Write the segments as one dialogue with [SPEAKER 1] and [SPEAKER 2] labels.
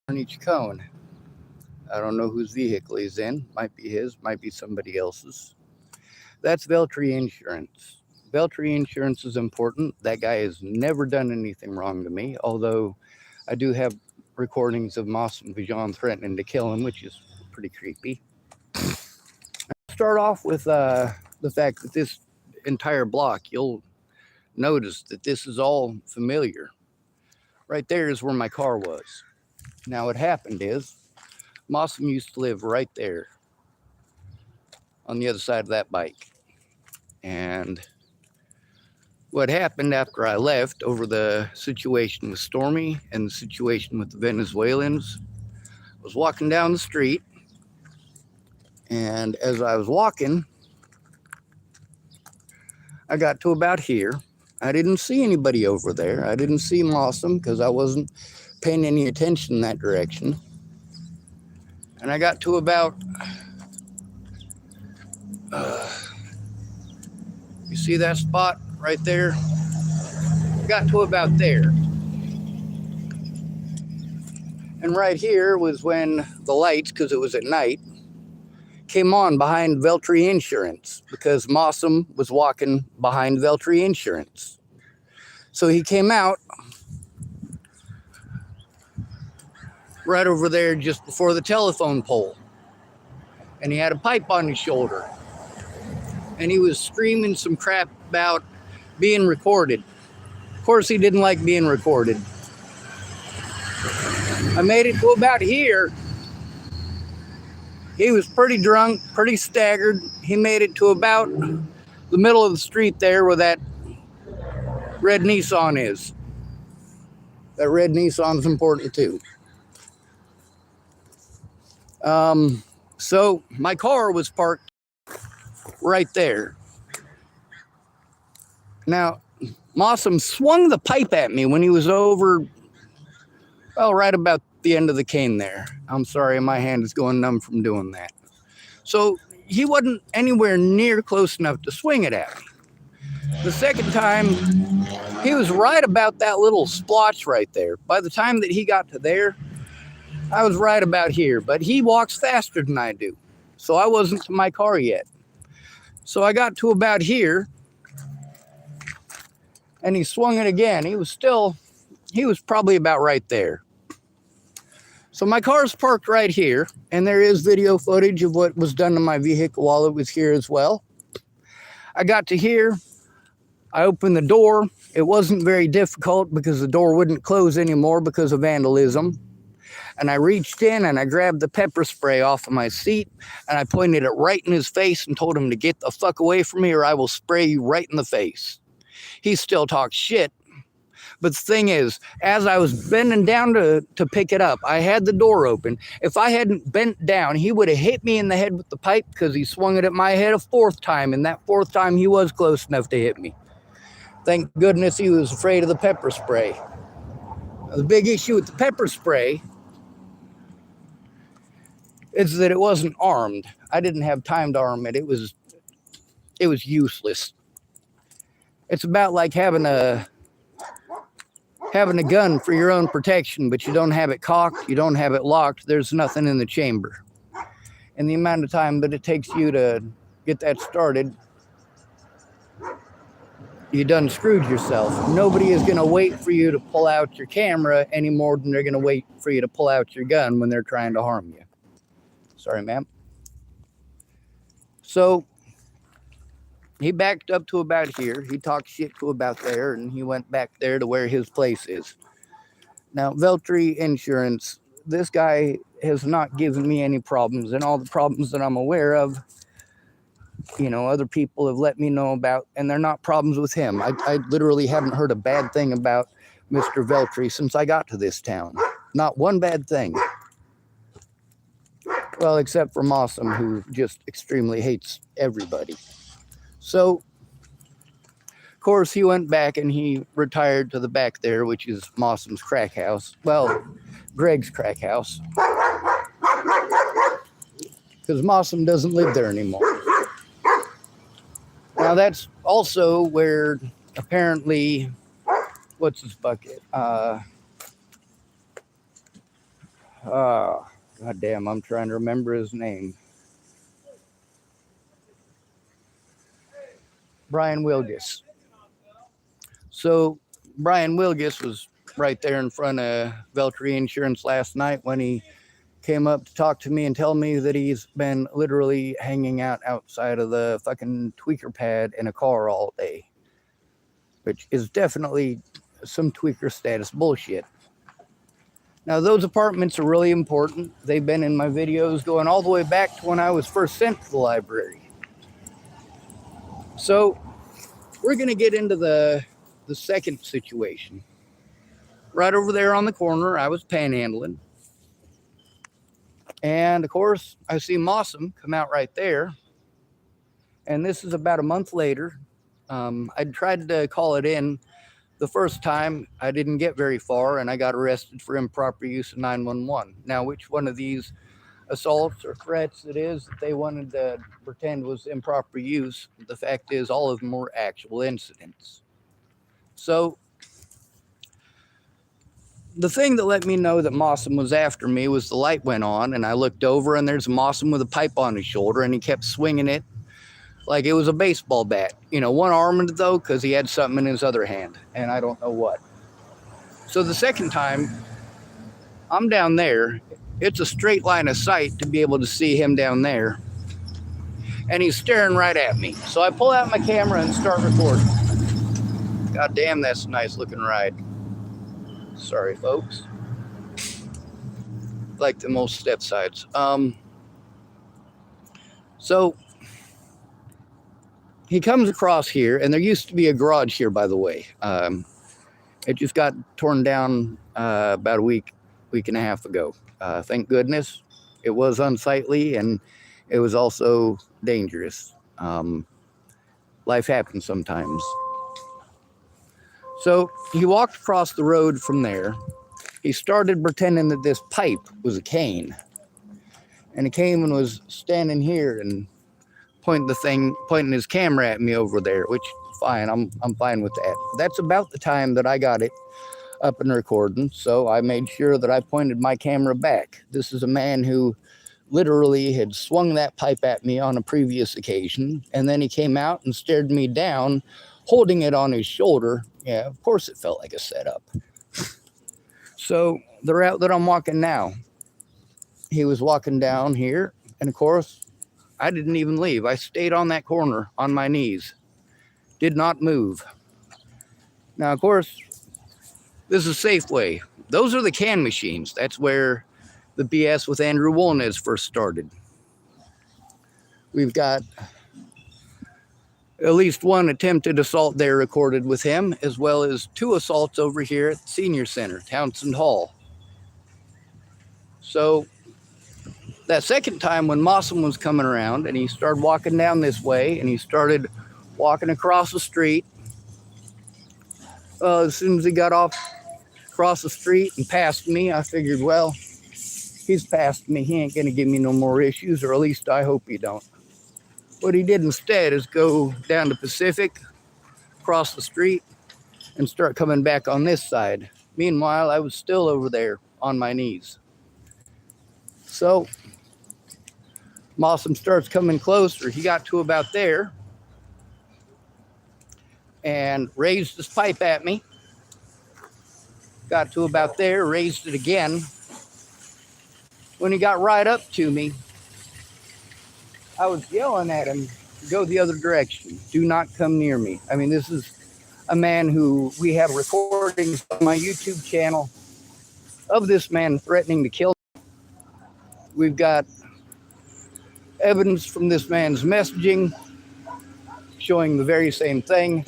[SPEAKER 1] on each cone. I don't know whose vehicle he's in. Might be his, might be somebody else's. That's Veltri insurance. Veltri insurance is important. That guy has never done anything wrong to me, although I do have recordings of Moss and Vijan threatening to kill him, which is pretty creepy. Start off with the fact that this entire block, you'll notice that this is all familiar. Right there is where my car was. Now, what happened is Mossum used to live right there on the other side of that bike. And what happened after I left over the situation with Stormy and the situation with the Venezuelans, I was walking down the street. And as I was walking, I got to about here. I didn't see anybody over there. I didn't see Mossum because I wasn't paying any attention in that direction. And I got to about, you see that spot right there? I got to about there. And right here was when the lights, because it was at night, came on behind Veltri Insurance because Mossum was walking behind Veltri Insurance. So he came out right over there just before the telephone pole. And he had a pipe on his shoulder. And he was screaming some crap about being recorded. Of course, he didn't like being recorded. I made it to about here. He was pretty drunk, pretty staggered. He made it to about the middle of the street there where that red Nissan is. That red Nissan's important too. So my car was parked right there. Now, Mossum swung the pipe at me when he was over, well, right about the end of the cane there. I'm sorry, my hand is going numb from doing that. So he wasn't anywhere near close enough to swing it at me. The second time, he was right about that little splotch right there. By the time that he got to there, I was right about here, but he walks faster than I do. So I wasn't to my car yet. So I got to about here, and he swung it again. He was probably about right there. So my car's parked right here, and there is video footage of what was done to my vehicle while it was here as well. I got to here, I opened the door. It wasn't very difficult because the door wouldn't close anymore because of vandalism. And I reached in and I grabbed the pepper spray off of my seat and I pointed it right in his face and told him to get the fuck away from me or I will spray you right in the face. He still talks shit. But the thing is, as I was bending down to pick it up, I had the door open. If I hadn't bent down, he would have hit me in the head with the pipe because he swung it at my head a fourth time. And that fourth time, he was close enough to hit me. Thank goodness he was afraid of the pepper spray. The big issue with the pepper spray is that it wasn't armed. I didn't have time to arm it. It was useless. It's about like having a gun for your own protection, but you don't have it cocked, you don't have it locked, there's nothing in the chamber. And the amount of time that it takes you to get that started, you done screwed yourself. Nobody is going to wait for you to pull out your camera any more than they're going to wait for you to pull out your gun when they're trying to harm you. Sorry, ma'am. So he backed up to about here. He talked shit to about there, and he went back there to where his place is. Now, Veltri Insurance, this guy has not given me any problems, and all the problems that I'm aware of, other people have let me know about, and they're not problems with him. I literally haven't heard a bad thing about Mr. Veltri since I got to this town. Not one bad thing. Well, except for Mossum, who just extremely hates everybody. So, of course, he went back and he retired to the back there, which is Mossum's crack house. Well, Greg's crack house. Because Mossum doesn't live there anymore. Now, that's also where apparently, what's his bucket? God damn, I'm trying to remember his name. Brian Wilgus. So Brian Wilgus was right there in front of Veltri Insurance last night when he came up to talk to me and tell me that he's been literally hanging out outside of the fucking tweaker pad in a car all day, which is definitely some tweaker status bullshit. Now, those apartments are really important. They've been in my videos going all the way back to when I was first sent to the library. So we're going to get into the second situation. Right over there on the corner, I was panhandling. And of course, I see Masum come out right there. And this is about a month later. I tried to call it in the first time. I didn't get very far, and I got arrested for improper use of 911. Now, which one of these assaults or threats it is that they wanted to pretend was improper use, the fact is all of them were actual incidents. So the thing that let me know that Masum was after me was the light went on, and I looked over, and there's Masum with a pipe on his shoulder, and he kept swinging it like it was a baseball bat. You know, one-armed though, because he had something in his other hand, and I don't know what. So the second time, I'm down there. It's a straight line of sight to be able to see him down there, and he's staring right at me. So I pull out my camera and start recording. God damn, that's a nice looking ride. Sorry, folks. Like the most step sides. So he comes across here, and there used to be a garage here, by the way. It just got torn down about a week and a half ago. Thank goodness. It was unsightly, and it was also dangerous. Life happens sometimes. So he walked across the road from there. He started pretending that this pipe was a cane. And he came and was standing here and pointing his camera at me over there, which fine, I'm fine with that. That's about the time that I got it up and recording, so I made sure that I pointed my camera back. This is a man who literally had swung that pipe at me on a previous occasion, and then he came out and stared me down, holding it on his shoulder. Yeah, of course it felt like a setup. So the route that I'm walking now, he was walking down here, and of course, I didn't even leave. I stayed on that corner on my knees, did not move. Now, of course, this is Safeway. Those are the can machines. That's where the BS with Andrew Wolnez first started. We've got at least one attempted assault there recorded with him, as well as 2 assaults over here at the Senior Center, Townsend Hall. So that second time when Masum was coming around and he started walking down this way and he started walking across the street, as soon as he got off across the street and passed me, I figured, well, he's past me. He ain't going to give me no more issues, or at least I hope he don't. What he did instead is go down to Pacific, cross the street, and start coming back on this side. Meanwhile, I was still over there on my knees. So Masum starts coming closer. He got to about there and raised his pipe at me. Got to about there, raised it again. When he got right up to me, I was yelling at him to go the other direction. Do not come near me. I mean, this is a man who we have recordings on my YouTube channel of this man threatening to kill me. We've got evidence from this man's messaging showing the very same thing.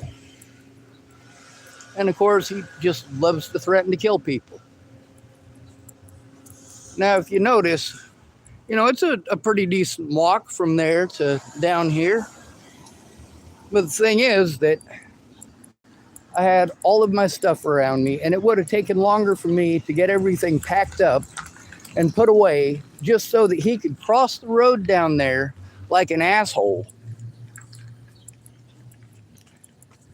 [SPEAKER 1] And of course, he just loves to threaten to kill people. Now, if you notice, you know, it's a pretty decent walk from there to down here. But the thing is that I had all of my stuff around me, and it would have taken longer for me to get everything packed up and put away just so that he could cross the road down there like an asshole.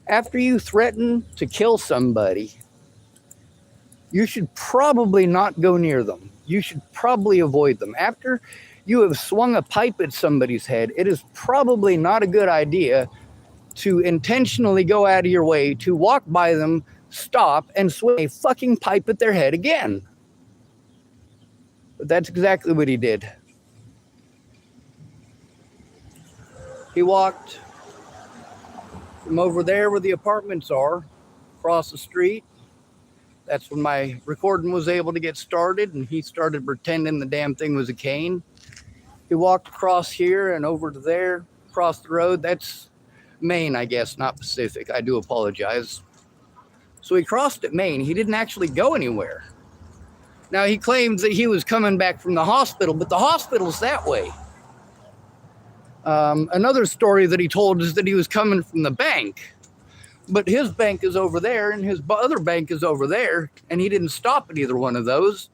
[SPEAKER 1] After you threaten to kill somebody, you should probably not go near them. you should probably avoid them. After you have swung a pipe at somebody's head, it is probably not a good idea to intentionally go out of your way to walk by them, stop, and swing a fucking pipe at their head again. But that's exactly what he did. He walked from over there where the apartments are, across the street. That's when my recording was able to get started, and he started pretending the damn thing was a cane. He walked across here and over to there, across the road. That's Maine, I guess, not Pacific. I do apologize. So he crossed at Maine. He didn't actually go anywhere. Now, he claims that he was coming back from the hospital, but the hospital's that way. Another story that he told is that he was coming from the bank, but his bank is over there and his other bank is over there, and he didn't stop at either one of those.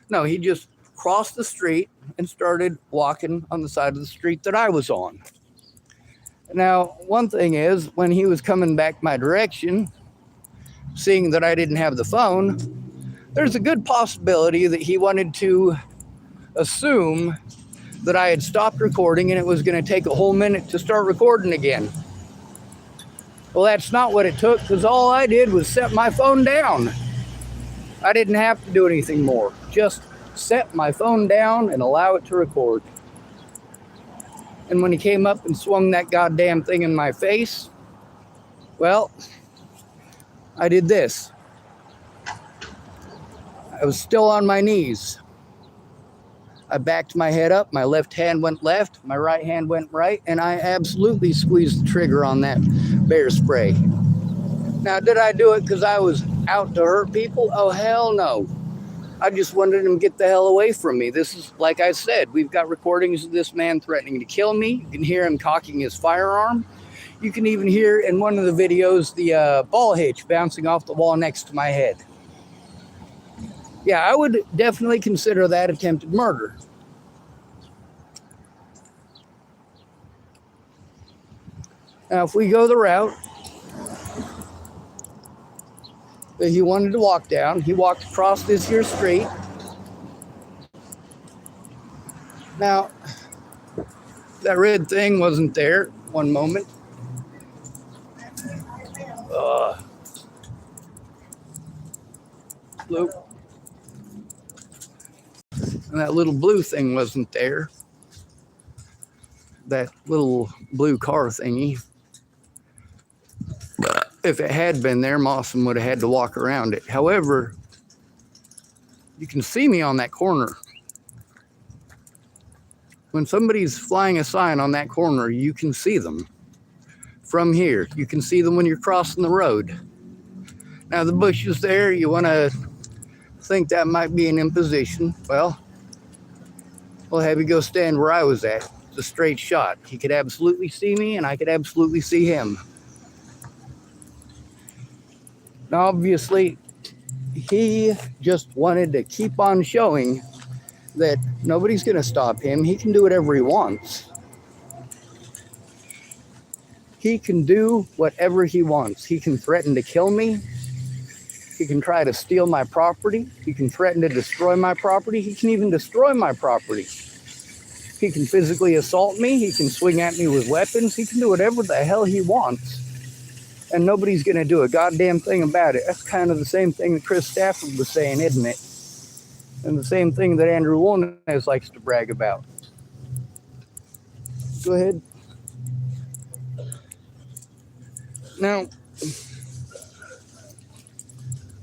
[SPEAKER 1] No, he just crossed the street and started walking on the side of the street that I was on. Now, one thing is, when he was coming back my direction, seeing that I didn't have the phone, there's a good possibility that he wanted to assume that I had stopped recording and it was going to take a whole minute to start recording again. Well, that's not what it took, because all I did was set my phone down. I didn't have to do anything more. Just set my phone down and allow it to record. And when he came up and swung that goddamn thing in my face, well, I did this. I was still on my knees. I backed my head up, my left hand went left, my right hand went right, and I absolutely squeezed the trigger on that bear spray. Now, did I do it because I was out to hurt people? Oh, hell no. I just wanted him to get the hell away from me. This is, like I said, we've got recordings of this man threatening to kill me. You can hear him cocking his firearm. You can even hear in one of the videos the ball hitch bouncing off the wall next to my head. Yeah, I would definitely consider that attempted murder. Now, if we go the route that he wanted to walk down, he walked across this here street. Now, that red thing wasn't there one moment. Blue. And that little blue thing wasn't there. That little blue car thingy. If it had been there, Mawson would have had to walk around it. However, you can see me on that corner. When somebody's flying a sign on that corner, you can see them from here. You can see them when you're crossing the road. Now, the bush is there. You want to think that might be an imposition. Well, we'll have you go stand where I was at. It's a straight shot. He could absolutely see me, and I could absolutely see him. Now, obviously, he just wanted to keep on showing that nobody's going to stop him. He can do whatever he wants. He can do whatever he wants. He can threaten to kill me. He can try to steal my property. He can threaten to destroy my property. He can even destroy my property. He can physically assault me. He can swing at me with weapons. He can do whatever the hell he wants. And nobody's going to do a goddamn thing about it. That's kind of the same thing that Chris Stafford was saying, isn't it? And the same thing that Andrew Wolnez likes to brag about. Go ahead. Now,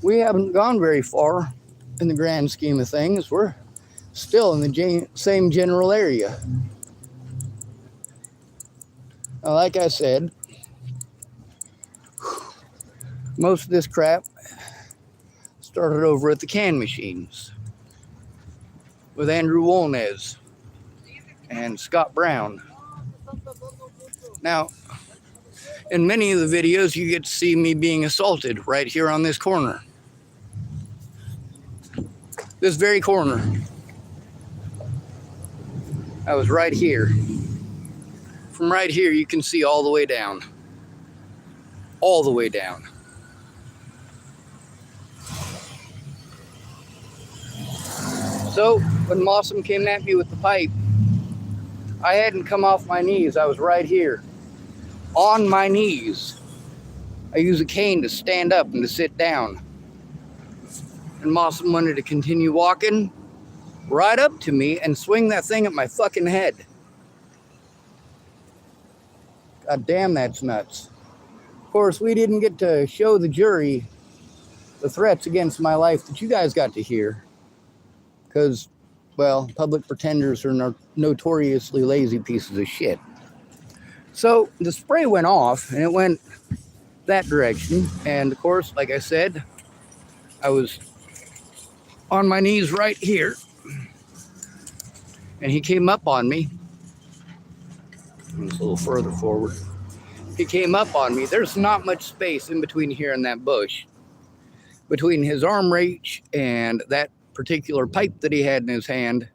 [SPEAKER 1] we haven't gone very far in the grand scheme of things. We're still in the same general area. Now, like I said, most of this crap started over at the can machines with Andrew Wolnez and Scott Brown. Now, in many of the videos, you get to see me being assaulted right here on this corner. This very corner. I was right here. From right here, you can see all the way down. All the way down. So when Masum came at me with the pipe, I hadn't come off my knees. I was right here, on my knees. I use a cane to stand up and to sit down. And Masum wanted to continue walking right up to me and swing that thing at my fucking head. God damn, that's nuts. Of course, we didn't get to show the jury the threats against my life that you guys got to hear. Because, well, public pretenders are notoriously lazy pieces of shit. So the spray went off and it went that direction. And of course, like I said, I was on my knees right here. And he came up on me. Just a little further forward. He came up on me. There's not much space in between here and that bush. Between his arm reach and that particular pipe that he had in his hand,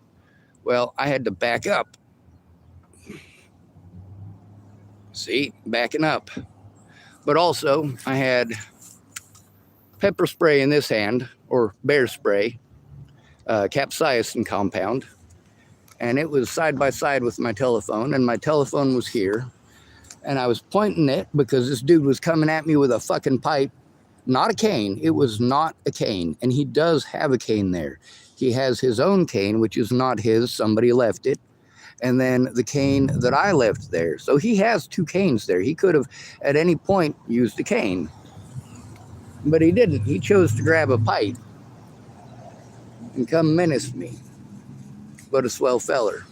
[SPEAKER 1] well, I had to back up. See, backing up. But also, I had pepper spray in this hand, or bear spray, capsaicin compound, and it was side by side with my telephone, and my telephone was here, and I was pointing it because this dude was coming at me with a fucking pipe, not a cane. It was not a cane, and he does have a cane there. He has his own cane, which is not his. Somebody left it. And then the cane that I left there. So he has two canes there. He could have at any point used a cane, but he didn't. He chose to grab a pipe and come menace me. What a swell feller.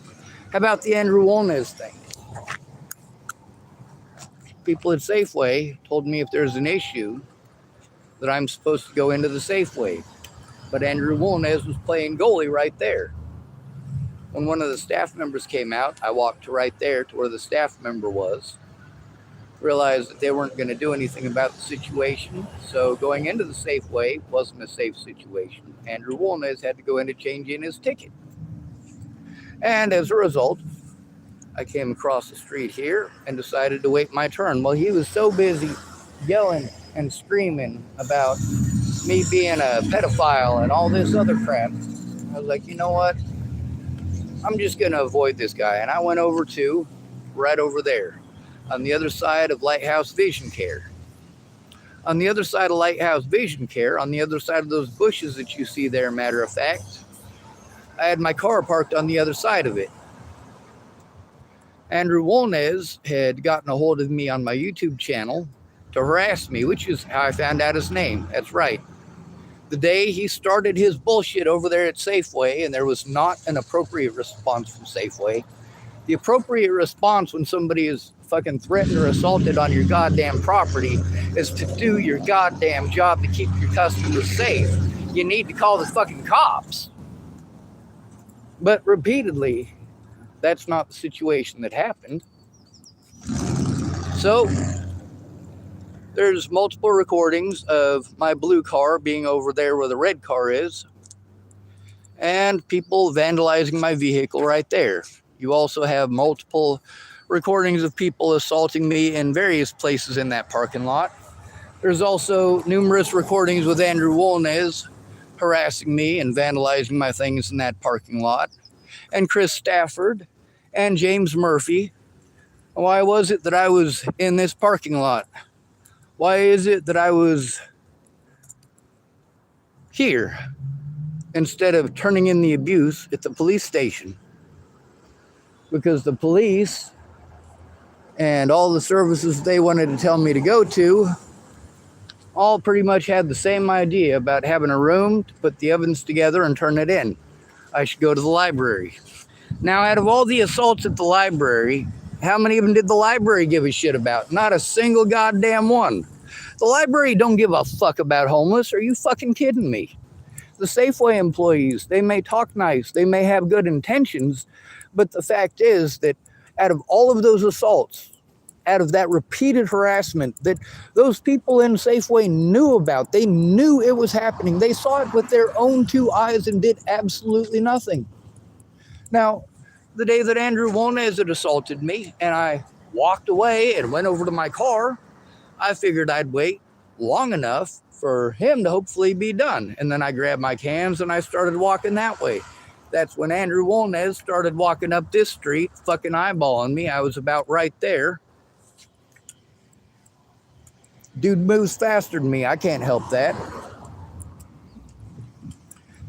[SPEAKER 1] How about the Andrew Wolnez thing? People at Safeway told me if there's an issue that I'm supposed to go into the Safeway. But Andrew Wolnez was playing goalie right there. When one of the staff members came out, I walked right there to where the staff member was. Realized that they weren't going to do anything about the situation. So going into the Safeway wasn't a safe situation. Andrew Wolnez had to go in to change in his ticket. And as a result, I came across the street here and decided to wait my turn. Well, he was so busy yelling and screaming about me being a pedophile and all this other crap. I was like, you know what? I'm just going to avoid this guy. And I went over to right over there on the other side of Lighthouse Vision Care. On the other side of Lighthouse Vision Care, on the other side of those bushes that you see there, matter of fact, I had my car parked on the other side of it. Andrew Wolnez had gotten a hold of me on my YouTube channel to harass me, which is how I found out his name. That's right. The day he started his bullshit over there at Safeway, and there was not an appropriate response from Safeway. The appropriate response when somebody is fucking threatened or assaulted on your goddamn property is to do your goddamn job to keep your customers safe. You need to call the fucking cops. But repeatedly, that's not the situation that happened. So there's multiple recordings of my blue car being over there where the red car is, and people vandalizing my vehicle right there. You also have multiple recordings of people assaulting me in various places in that parking lot. There's also numerous recordings with Andrew Wolnez harassing me and vandalizing my things in that parking lot, and Chris Stafford and James Murphy. Why was it that I was in this parking lot? Why is it that I was here instead of turning in the abuse at the police station? Because the police and all the services they wanted to tell me to go to all pretty much had the same idea about having a room to put the ovens together and turn it in. I should go to the library. Now, out of all the assaults at the library, how many of them did the library give a shit about? Not a single goddamn one. The library don't give a fuck about homeless. Are you fucking kidding me? The Safeway employees, they may talk nice, they may have good intentions, but the fact is that out of all of those assaults, out of that repeated harassment that those people in Safeway knew about, they knew it was happening. They saw it with their own two eyes and did absolutely nothing. Now, the day that Andrew Wolnez had assaulted me and I walked away and went over to my car, I figured I'd wait long enough for him to hopefully be done. And then I grabbed my cans and I started walking that way. That's when Andrew Wolnez started walking up this street, fucking eyeballing me. I was about right there. Dude moves faster than me. I can't help that.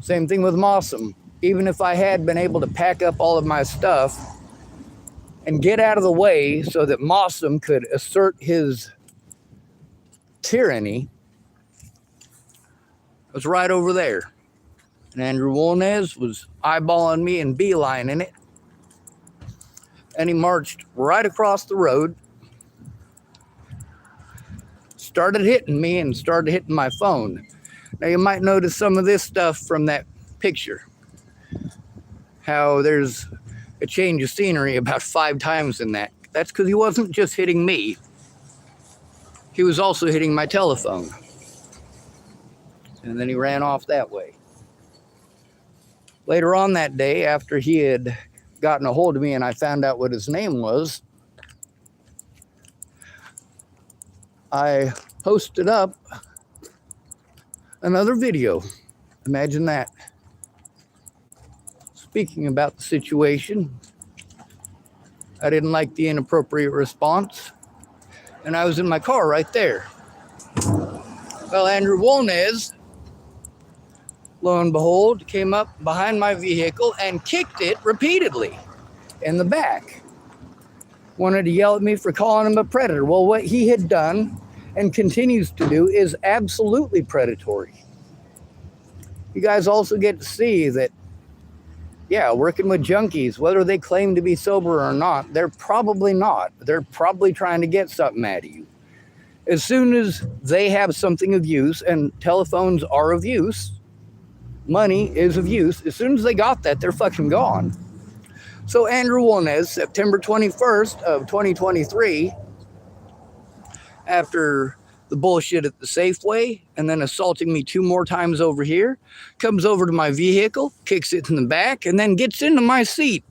[SPEAKER 1] Same thing with Masum. Even if I had been able to pack up all of my stuff and get out of the way so that Masum could assert his tyranny, I was right over there. And Andrew Wolnez was eyeballing me and beelining it. And he marched right across the road, started hitting me and started hitting my phone. Now you might notice some of this stuff from that picture. How there's a change of scenery about 5 times in that. That's because he wasn't just hitting me. He was also hitting my telephone. And then he ran off that way. Later on that day, after he had gotten a hold of me and I found out what his name was, I posted up another video. Imagine that. Speaking about the situation, I didn't like the inappropriate response, and I was in my car right there. Well, Andrew Wolnez, lo and behold, came up behind my vehicle and kicked it repeatedly in the back. Wanted to yell at me for calling him a predator. Well, what he had done and continues to do is absolutely predatory. You guys also get to see that, yeah, working with junkies, whether they claim to be sober or not, they're probably not. They're probably trying to get something out of you. As soon as they have something of use, and telephones are of use, money is of use, as soon as they got that, they're fucking gone. So Andrew Wolnez, September 21st of 2023, after the bullshit at the Safeway and then assaulting me 2 more times over here, comes over to my vehicle, kicks it in the back, and then gets into my seat.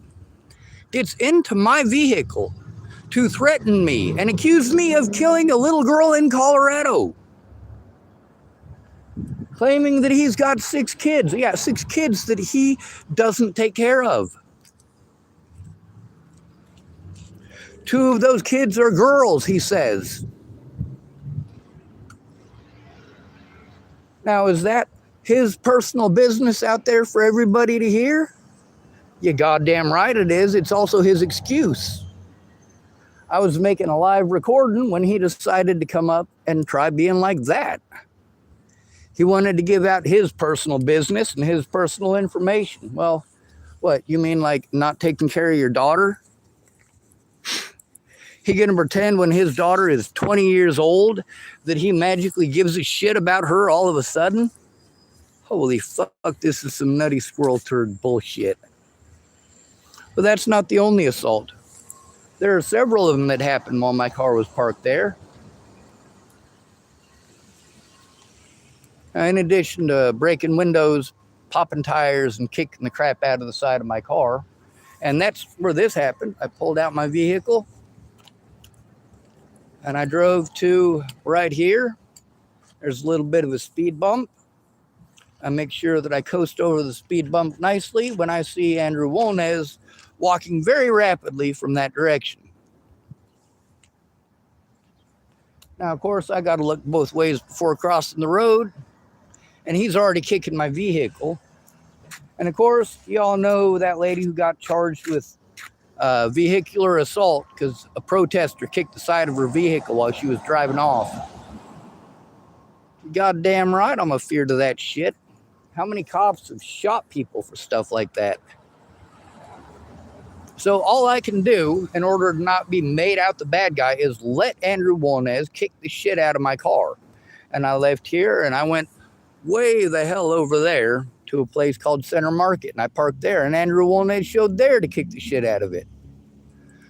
[SPEAKER 1] Gets into my vehicle to threaten me and accuse me of killing a little girl in Colorado. Claiming that he's got 6 kids. Yeah, 6 kids that he doesn't take care of. 2 of those kids are girls, he says. Now, is that his personal business out there for everybody to hear? You goddamn right it is. It's also his excuse. I was making a live recording when he decided to come up and try being like that. He wanted to give out his personal business and his personal information. Well, what, you mean like not taking care of your daughter? He gonna pretend when his daughter is 20 years old that he magically gives a shit about her all of a sudden? Holy fuck, this is some nutty squirrel turd bullshit. But that's not the only assault. There are several of them that happened while my car was parked there. In addition to breaking windows, popping tires, and kicking the crap out of the side of my car. And that's where this happened. I pulled out my vehicle and I drove to right here. There's a little bit of a speed bump. I make sure that I coast over the speed bump nicely when I see Andrew Wolnez walking very rapidly from that direction. Now, of course, I got to look both ways before crossing the road, and he's already kicking my vehicle. And of course, you all know that lady who got charged with vehicular assault because a protester kicked the side of her vehicle while she was driving off. Goddamn right, I'm afeared of that shit. How many cops have shot people for stuff like that? So all I can do in order to not be made out the bad guy is let Andrew Wolnez kick the shit out of my car. And I left here and I went way the hell over there to a place called Center Market, and I parked there, and Andrew Wolnez showed there to kick the shit out of it.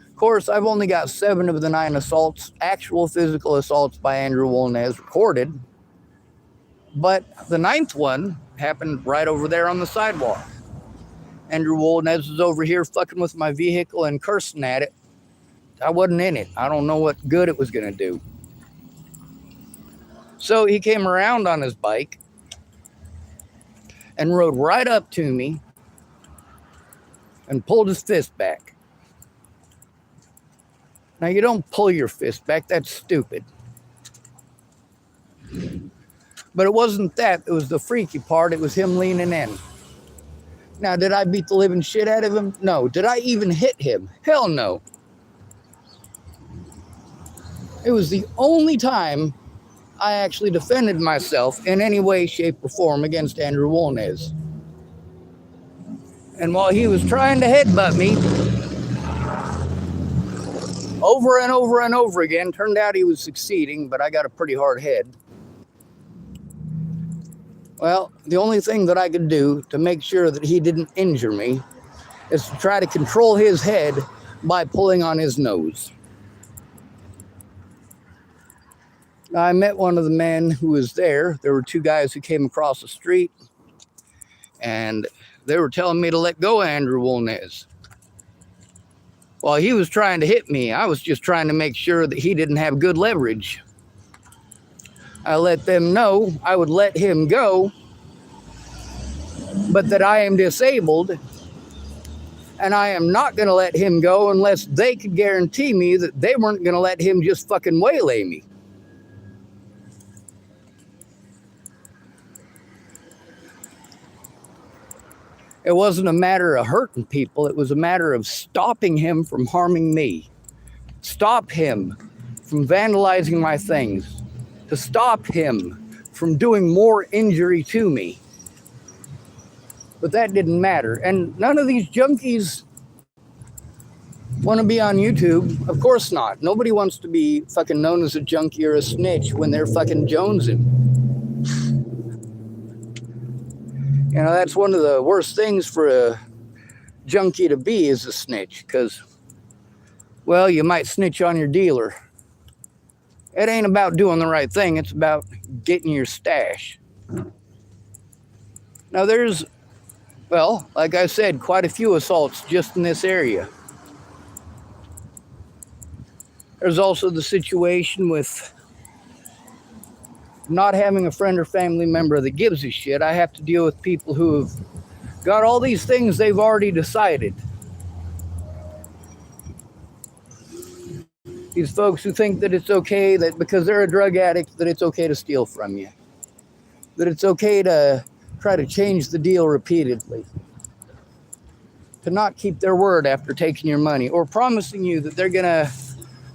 [SPEAKER 1] Of course, I've only got 7 of the 9 assaults, actual physical assaults by Andrew Wolnez recorded, but the 9th one happened right over there on the sidewalk. Andrew Wolnez was over here fucking with my vehicle and cursing at it. I wasn't in it. I don't know what good it was going to do. So he came around on his bike and rode right up to me and pulled his fist back. Now, you don't pull your fist back. That's stupid. But it wasn't that. It was the freaky part. It was him leaning in. Now, did I beat the living shit out of him? No. Did I even hit him? Hell no. It was the only time I actually defended myself in any way, shape, or form against Andrew Wolnez. And while he was trying to headbutt me over and over and over again, turned out he was succeeding, but I got a pretty hard head. Well, the only thing that I could do to make sure that he didn't injure me is to try to control his head by pulling on his nose. I met one of the men who was there. There were two guys who came across the street, and they were telling me to let go of Andrew Wolnez. While he was trying to hit me, I was just trying to make sure that he didn't have good leverage. I let them know I would let him go, but that I am disabled, and I am not going to let him go unless they could guarantee me that they weren't going to let him just fucking waylay me. It wasn't a matter of hurting people. It was a matter of stopping him from harming me. Stop him from vandalizing my things. To stop him from doing more injury to me. But that didn't matter. And none of these junkies want to be on YouTube. Of course not. Nobody wants to be fucking known as a junkie or a snitch when they're fucking jonesing. You know, that's one of the worst things for a junkie to be, is a snitch. Because, well, you might snitch on your dealer. It ain't about doing the right thing. It's about getting your stash. Now there's, well, like I said, quite a few assaults just in this area. There's also the situation with not having a friend or family member that gives a shit. I have to deal with people who have got all these things they've already decided. These folks who think that it's okay, that because they're a drug addict, that it's okay to steal from you. That it's okay to try to change the deal repeatedly. To not keep their word after taking your money or promising you that they're going to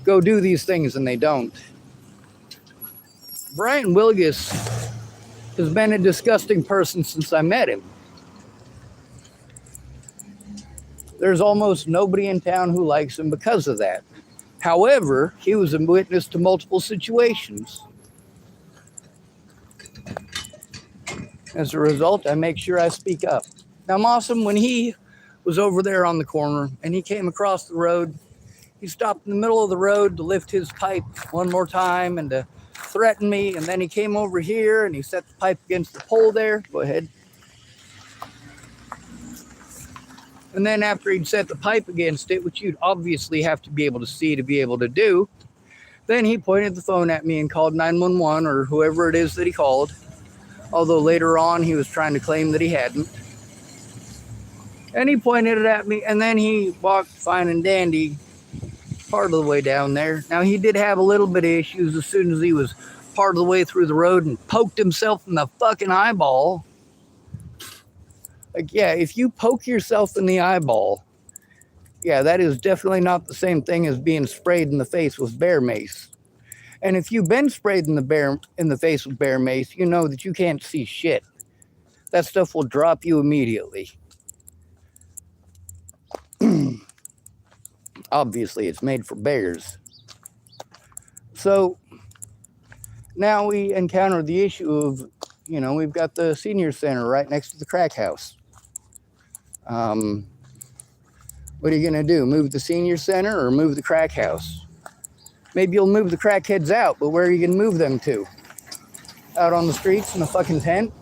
[SPEAKER 1] go do these things and they don't. Brian Wilgus has been a disgusting person since I met him. There's almost nobody in town who likes him because of that. However, he was a witness to multiple situations. As a result, I make sure I speak up. Now, Masum, when he was over there on the corner and he came across the road, he stopped in the middle of the road to lift his pipe one more time and to threaten me. And then he came over here and he set the pipe against the pole there. Go ahead. And then after he'd set the pipe against it, which you'd obviously have to be able to see to be able to do, then he pointed the phone at me and called 911 or whoever it is that he called. Although later on he was trying to claim that he hadn't. And he pointed it at me, and then he walked fine and dandy part of the way down there. Now, he did have a little bit of issues as soon as he was part of the way through the road and poked himself in the fucking eyeball. Like, yeah, if you poke yourself in the eyeball, yeah, that is definitely not the same thing as being sprayed in the face with bear mace. And if you've been sprayed in the face with bear mace, you know that you can't see shit. That stuff will drop you immediately. Obviously, it's made for bears. So now we encounter the issue of, you know, we've got the senior center right next to the crack house. What are you going to do? Move the senior center or move the crack house? Maybe you'll move the crackheads out, but where are you going to move them to? Out on the streets in a fucking tent?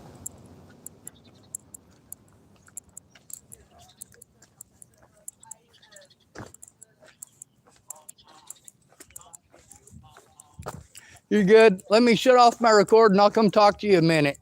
[SPEAKER 1] You're good. Let me shut off my record and I'll come talk to you in a minute.